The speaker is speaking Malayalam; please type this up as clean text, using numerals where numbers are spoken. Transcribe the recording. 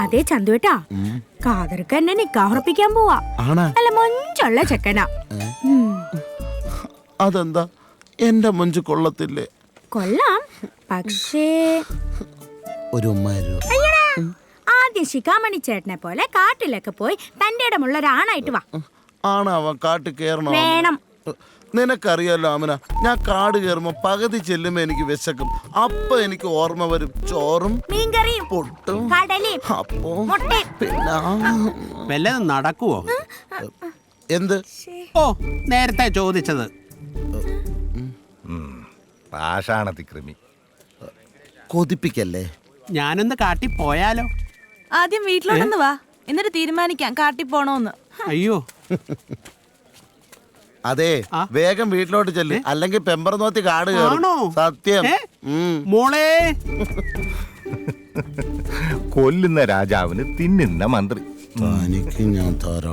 അതെ ചന്തുവേട്ടാ, കാതർക്ക് എന്നെ നിക്കാഹുറപ്പിക്കാൻ പോവാ. അല്ല മൊഞ്ചുള്ള ചെക്കനാ. അതെന്താ എന്റെ മൊഞ്ച് കൊള്ളത്തില്ലേ? കൊള്ളാം, പക്ഷേ ഒരു അയ്യടാ, ആദ്യം ശിഖാമണി ചേട്ടനെ പോലെ കാട്ടിലൊക്കെ പോയി തന്റെ ഇടമുള്ള ഒരാണായിട്ട് വാ. ആണാവാൻ കാട്ടിൽ കേറണോ? വേണം. നിനക്കറിയാലോ അമന, ഞാൻ കാട് കയറുമ്പോ പകുതി ചെല്ലുമ്പോ എനിക്ക് വിശക്കും. അപ്പൊ എനിക്ക് ഓർമ്മ വരും ചോറും മീൻകറിയും പൊട്ടും കടലയും അപ്പോ മുട്ടയും. പിന്നെ വല്ലതും നടക്കുവോ? എന്ത്? ഓ, നേരത്തെ ചോദിച്ചത്. പാഷാണത്തിക്രിമി. കൊതിപ്പിക്കല്ലേ. ഞാനൊന്ന് കാട്ടി പോയാലോ? ആദ്യം വീട്ടിലോട്ടൊന്ന് വാ, എന്നിട്ട് തീരുമാനിക്കാം കാട്ടി പോണോന്ന്. അയ്യോ, അതെ, വേഗം വീട്ടിലോട്ട് ചെല്ല്, അല്ലെങ്കിൽ പെമ്പർ നോത്തി കാട് കയറും. ആണോ? സത്യം. മോളെ, കൊല്ലുന്ന രാജാവിന് തിന്നുന്ന മന്ത്രി. തനിക്ക് ഞാൻ തരാം.